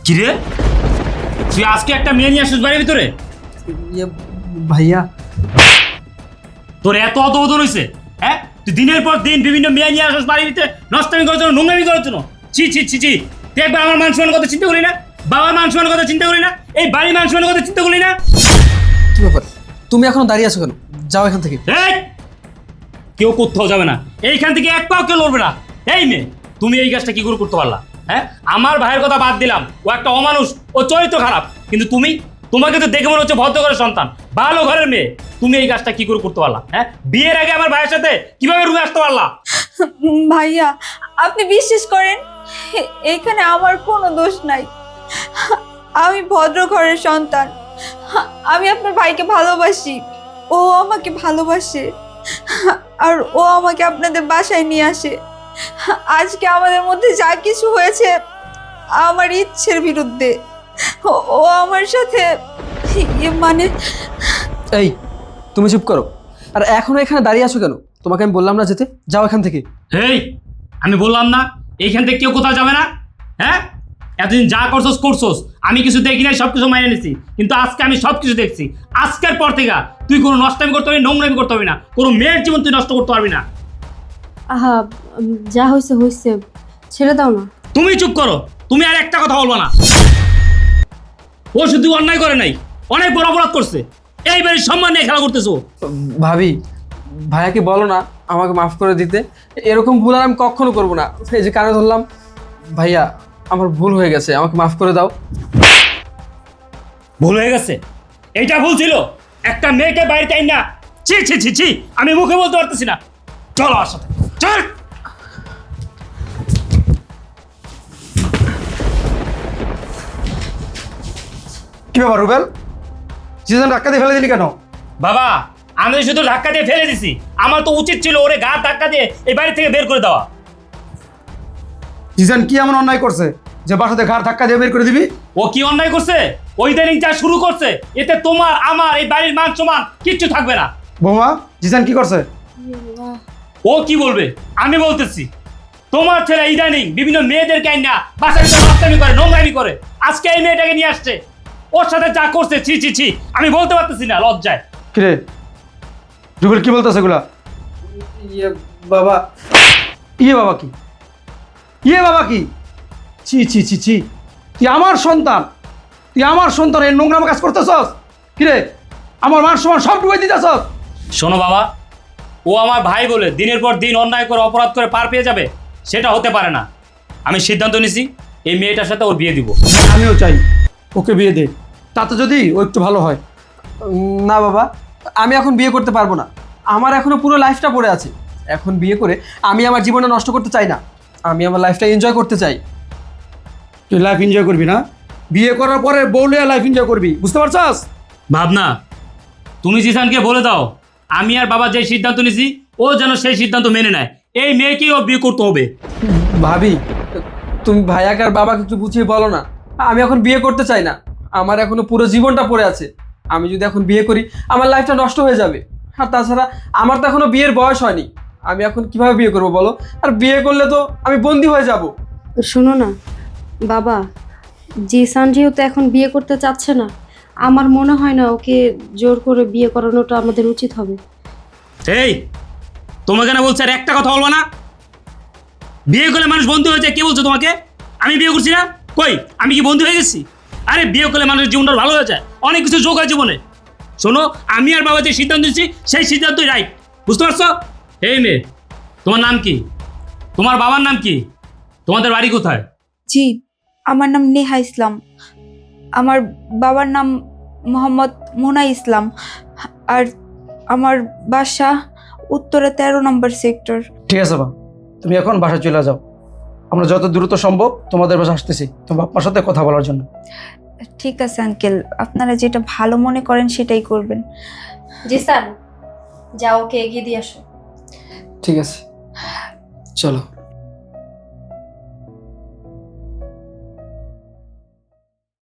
কি রে, তুই আজকে একটা মেয়ে নিয়ে আসিস বাড়ির ভিতরে? ভাইয়া তোর এত অধবোধন হয়েছে? হ্যাঁ, তুই দিনের পর দিন বিভিন্ন মেয়ে নিয়ে আসিস বাড়ির ভিতরে, নষ্টামি করার জন্য, নোংরামি করার জন্য। ছি ছি ছি ছি, তুই একবার আমার মান সম্মানের কথা চিন্তা করি না? বাবার মান সম্মানের কথা চিন্তা করি না? এই বাড়ির মান সম্মানের কথা চিন্তা করি না? কি ব্যাপার, তুমি এখনো দাঁড়িয়ে আছো কেন? যাও এখান থেকে। এই, কেউ কোথাও যাবে না, এইখান থেকে এক পাও কেউ লড়বে না। এই মেয়ে, তুমি এই কাজটা কি করে করতে পারলা? হ্যাঁ, আমার ভাইয়ের কথা বাদ দিলাম, ও একটা অমানুষ, ও চরিত্র খারাপ, কিন্তু তোমাকে তো দেখে মনে হচ্ছে ভদ্র ঘরের সন্তান, ভালো ঘরের মেয়ে। তুমি এই কাজটা কি করে করতে পারলা? হ্যাঁ, বিয়ের আগে আমার ভাইয়ের সাথে কিভাবে রুমে আসতে পারলা? ভাইয়া, আপনি বিশ্বাস করেন এখানে আমার কোনো দোষ নাই। আমি ভদ্র ঘরের সন্তান। আমি আপনার ভাইকে ভালোবাসি, ও আমাকে ভালোবাসে, আর ও আমাকে আপনাদের বাসায় নিয়ে আসে। আজকে আমাদের মধ্যে যা কিছু হয়েছে আমার ইচ্ছের বিরুদ্ধে। ও আমার সাথে মানে এই, তুমি চুপ করো। আর এখনো এখানে দাঁড়িয়ে আছো কেন? তোমাকে আমি বললাম না যেতে? যাও এখান থেকে। এই, আমি বললাম না এইখান থেকে কেউ কোথাও যাবে না? হ্যাঁ, এতদিন যা করছোস, আমি কিছু দেখি নাই, সব কিছু মাইনে নিছি, কিন্তু আজকে আমি সব কিছু দেখছি। আজকের পর থেকে তুই কোনো নষ্টামি করতে পারবি, নোংরামি করতে পারবি না, কোনো মেয়ের জীবন তুই নষ্ট করতে পারবি না। আহা, যা হয়েছে হয়েছে, ছেড়ে দাও না। তুমি চুপ করো, তুমি আর একটা কথা বলবো না। ও শুধু অন্যায় করে নাই, অনেক বড় অপরাধ করছে। এই বাড়ির সম্মান নিয়ে খেলা করতেছো। ভাবি, ভাইয়াকে বলো না আমাকে মাফ করে দিতে। এরকম ভুল আর আমি কখনো করবো না। এই যে কানে ধরলাম, ভাইয়া আমার ভুল হয়ে গেছে, আমাকে মাফ করে দাও। ভুল হয়ে গেছে? এইটা ভুল ছিল? একটা মেয়েকে বাড়িতে আইন না, ছি ছি ছি ছি, আমি মুখে বলতে পারতেছি না। চলো আমার সাথে, চল। কি ব্যাপার রুবেল, জিজান ধাক্কা দিয়ে ফেলে দিলি কেন? বাবা, আমি তো শুধু ধাক্কা দিয়ে ফেলে দিছি, আমার তো উচিত ছিল ওরে গা ধাক্কা দিয়ে এই বাড়ি থেকে বের করে দেওয়া। জিজান কি এমন অন্যায় করছে যে বাসাতে ঘাড় ধাক্কা দিয়ে বের করে দিবি? ও কি অন্যায় করছে? ওই দিন যা শুরু করছে, এতে তোমার আমার এই বাড়ির মান সম্মান কিচ্ছু থাকবে না। বৌমা, জিজান কি করছে? ও কি বলবে? আমি বলতেছি, তোমার ছেলে ইদানিং বিভিন্ন মেয়েদেরকে আইনা বাসায় নষ্টামি করে, নোংরামি করে। আজকে এই মেয়েটাকে নিয়ে আসছে, ওর সাথে যা করছে, ছি ছি ছি, আমি বলতে পারতেছি না লজ্জায়। কিরে রুবেল, কি বলতেছে এগুলা? বাবা, বাবা কি? বাবা কি? ছি ছি ছি ছি, তুই আমার সন্তান, এই নোংরাম কাজ করতেছস? কিরে, আমার মান সম্মান সব ডুবে দিতেছস। শোনো বাবা, ও আমার ভাই বলে দিনের পর দিন অন্যায় করে, অপরাধ করে পার পেয়ে যাবে, সেটা হতে পারে না। আমি সিদ্ধান্ত নিছি, এই মেয়েটার সাথে ওর বিয়ে দিব। আমিও চাই ওকে বিয়ে দে, তাতে যদি ও একটু ভালো হয়। না বাবা, আমি এখন বিয়ে করতে পারবো না। আমার এখনো পুরো লাইফটা পড়ে আছে। এখন বিয়ে করে আমি আমার জীবনটা নষ্ট করতে চাই না। আমি আমার লাইফটা এনজয় করতে চাই। তুই লাইফ এনজয় করবি না? বিয়ে করার পরে বউ লিয়ে লাইফ এনজয় করবি, বুঝতে পারছস? ভাবনা, তুমি জিসানকে বলে দাও আমি আর বাবা যে সিদ্ধান্ত নিছি ও যেন সেই সিদ্ধান্ত মেনে নেয়। এই মেয়েকেই ও বিয়ে করতে হবে। ভাবি, তুমি ভাইয়াকে আর বাবাকে একটু বুঝিয়ে বলো না। আমি এখন বিয়ে করতে চাই না। আমার এখনো পুরো জীবনটা পড়ে আছে। আমি যদি এখন বিয়ে করি আমার লাইফটা নষ্ট হয়ে যাবে। আর তাছাড়া আমার তো এখনো বিয়ের বয়স হয়নি। আমি এখন কিভাবে বিয়ে করবো বলো? আর বিয়ে করলে তো আমি বন্দি হয়ে যাব। শোনো না বাবা, জিসান যেহেতু এখন বিয়ে করতে চাচ্ছে না, আমার মনে হয় না ওকে জোর করে বিয়ে করানোটা আমাদের উচিত হবে। এই, তোমাকে না বলছে আর একটা কথা বলবো না? বিয়ে করলে মানুষ বন্ধু হয়ে যায়, কে বলছো তোমাকে? আমি বিয়ে করছি না? কই, আমি কি বন্ধু হয়ে গেছি? আরে বিয়ে করলে মানুষের জীবনটা ভালো হয়ে যায়, অনেক কিছু যোগ হয় জীবনে। শোনো, আমি আর বাবা যে সিদ্ধান্ত নিচ্ছি সেই সিদ্ধান্তই রাইট, বুঝতে পারছো? এই মেয়ে, তোমার নাম কি? তোমার বাবার নাম কি? তোমাদের বাড়ি কোথায়? জি, আমার নাম নেহা ইসলাম। আমার বাবার নাম মোহাম্মদ মোনা ইসলাম। আর আমার বাসা উত্তরে 13 নম্বর সেক্টর। ঠিক আছে বা, তুমি এখন বাসায় চলে যাও। আমরা যত দ্রুত সম্ভব তোমাদের বাসা আসতেছি তোমার বাপ্পার সাথে কথা বলার জন্য। ঠিক আছে আঙ্কেল, আপনারা যেটা ভালো মনে করেন সেটাই করবেন। জিসান, যাও ওকে এগিয়ে দিয়ে আসো। ঠিক আছে, চলো।